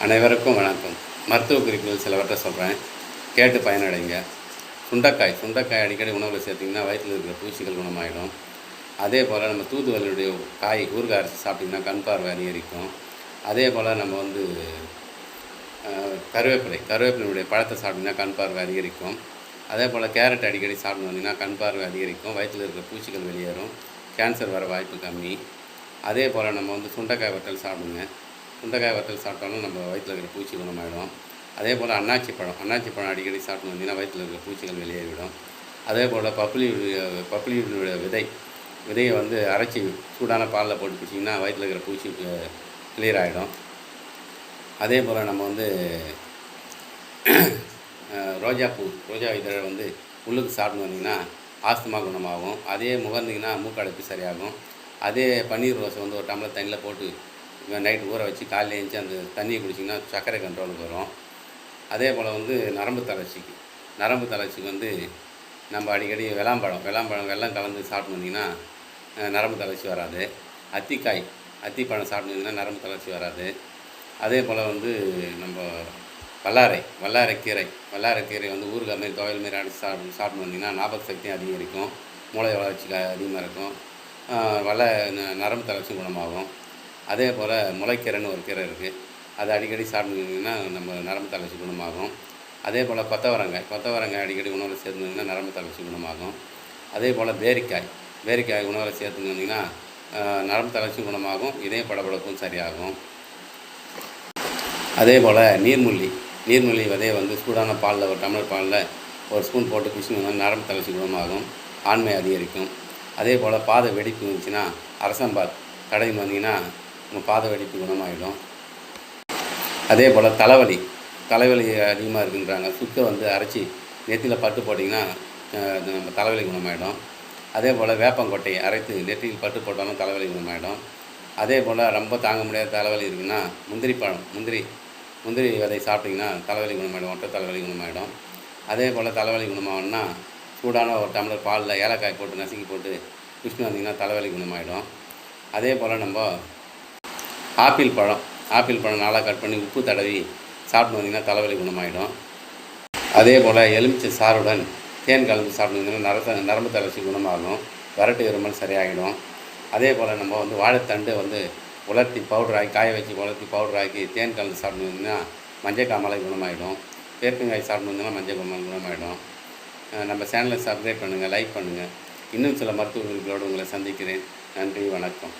அனைவருக்கும் வணக்கம். மருத்துவ குறிப்புகள் சிலவற்றை சொல்கிறேன், கேட்டு பயனடைங்க. சுண்டைக்காய் அடிக்கடி உணவில் சேர்த்திங்கன்னா வயிற்றில் இருக்கிற பூச்சிகள் குணமாயிடும். அதே போல் நம்ம தூதுவளையுடைய காய் ஊறுகாய் அரைச்சி சாப்பிட்டிங்கன்னா கண் பார்வை அதிகரிக்கும். அதே போல் நம்ம கருவேப்பிலையுடைய பழத்தை சாப்பிட்டிங்கன்னா கண் பார்வை அதிகரிக்கும். அதே போல் கேரட் அடிக்கடி சாப்பிட்டு வந்தீங்கன்னா கண் பார்வை அதிகரிக்கும், வயிற்றில் இருக்கிற பூச்சிகள் வெளியேறும், கேன்சர் வர வாய்ப்பு கம்மி. அதே போல் நம்ம சுண்டைக்காய் வத்தல் சாப்பிடுங்க. சுண்டைக்காய் வத்தல் சாப்பிட்டாலும் நம்ம வயிற்றில் இருக்கிற பூச்சி குணமாயிடும். அதே போல் அன்னாச்சி பழம் அடிக்கடி சாப்பிட்டு வந்தீங்கன்னா வயிற்றில் இருக்கிற பூச்சிகள் வெளியேறிவிடும். அதே போல் பப்புளியுடைய விதையை அரைச்சி சூடான பாலில் போட்டு குடிச்சிங்கன்னா வயிற்றில் இருக்கிற பூச்சி கிளியர் ஆகிடும். அதே போல் நம்ம ரோஜா இதழை உள்ளுக்கு சாப்பிட்டு வந்தீங்கன்னா ஆஸ்துமா குணமாகும். அதே முகர்ந்திங்கன்னா மூக்கடைப்பு சரியாகும். அதே பன்னீர் ரோஸை ஒரு டம்ளர் தண்ணியில் போட்டு நைட்டு ஊற வச்சு காலையில் எழுந்துச்சி அந்த தண்ணியை குடிச்சிங்கன்னா சர்க்கரை கண்ட்ரோலுக்கு வரும். அதே போல் நரம்பு தளர்ச்சிக்கு நம்ம அடிக்கடி வெல்லம் கலந்து சாப்பிட்டு வந்தீங்கன்னா நரம்பு தளர்ச்சி வராது. அத்திப்பழம் சாப்பிட்டு வந்தீங்கன்னா நரம்பு தளர்ச்சி வராது. அதே போல் நம்ம வல்லாரைக்கீரை ஊறுகாய் மாரி துவையல் மாரி அடித்து சாப்பிட்டு வந்தீங்கன்னா ஞாபக சக்தியும் அதிகரிக்கும், மூளை வளர்ச்சி அதிகமாக இருக்கும், நரம்பு தளர்ச்சி குணமாகும். அதே போல் முளைக்கீரைன்னு ஒரு கீரை இருக்குது, அதை அடிக்கடி சாப்பிட்டுங்கன்னா நம்ம நரம்பு தளர்ச்சி குணமாகும். அதே போல் கொத்தவரங்காய் அடிக்கடி உணவில் சேர்த்துக்கிட்டிங்கன்னா நரம்பு தளர்ச்சி குணமாகும். அதே போல் பேரிக்காய் உணவில் சேர்த்துக்கிட்டிங்கன்னா நரம்பு தளர்ச்சி குணமாகும், இதய படபடப்பும் சரியாகும். அதே போல் நீர்முள்ளி விதையை சூடான பாலில் ஒரு டம்ளர் பாலில் ஒரு ஸ்பூன் போட்டு குடிச்சிங்கன்னா நரம்பு தளர்ச்சி குணமாகும், ஆண்மை அதிகரிக்கும். அதே போல் பாத வெடிப்பு இருந்துச்சுன்னா அரசம்பால் கடையில் வந்தீங்கன்னா நம்ம பாத வெடிப்பு குணமாகிடும். அதே போல் தலைவலி அதிகமாக இருக்குன்றாங்க, சுக்கை அரைச்சி நெத்தியில் பட்டு போட்டிங்கன்னா நம்ம தலைவலி குணமாகிடும். அதே போல் வேப்பங்கொட்டையை அரைத்து நெற்றியில் பட்டு போட்டாலும் தலைவலி குணமாகிடும். அதே போல் ரொம்ப தாங்க முடியாத தலைவலி இருக்குன்னா முந்திரி விதை சாப்பிட்டிங்கன்னா தலைவலி குணமாகிடும், ஒற்றை தலைவலி குணமாகிடும். அதே போல் தலைவலி குணமாகணும்னா சூடான ஒரு டம்ளர் பாலில் ஏலக்காய் போட்டு நசுக்கி போட்டு குடிச்சுட்டு வந்தீங்கன்னா தலைவலி குணமாகிடும். அதே போல் நம்ம ஆப்பிள் பழம் நாளாக கட் பண்ணி உப்பு தடவி சாப்பிட்டு வந்தீங்கன்னா தலைவலி குணமாகிடும். அதே போல் எலுமிச்சை சாறுடன் தேன் கலந்து சாப்பிட்டு வந்தீங்கன்னா நரம்பு தளர்ச்சி குணமாகும், வறட்டு இருமல் சரியாகிடும். அதே போல் நம்ம வாழைத்தண்டு உலர்த்தி பவுடராகி காய வச்சு உலர்த்தி பவுடராக்கி தேன் கலந்து சாப்பிட்டு வந்தீங்கன்னா மஞ்சள் காமாலை குணமாகிடும். வேப்பங்காய் சாப்பிட்டு வந்தீங்கன்னா மஞ்சள் காமாலை குணமாகிடும். நம்ம சேனலை சப்ஸ்கிரைப் பண்ணுங்கள், லைக் பண்ணுங்கள். இன்னும் சில மருத்துவ குறிப்புகளோடு உங்களை சந்திக்கிறேன். நன்றி, வணக்கம்.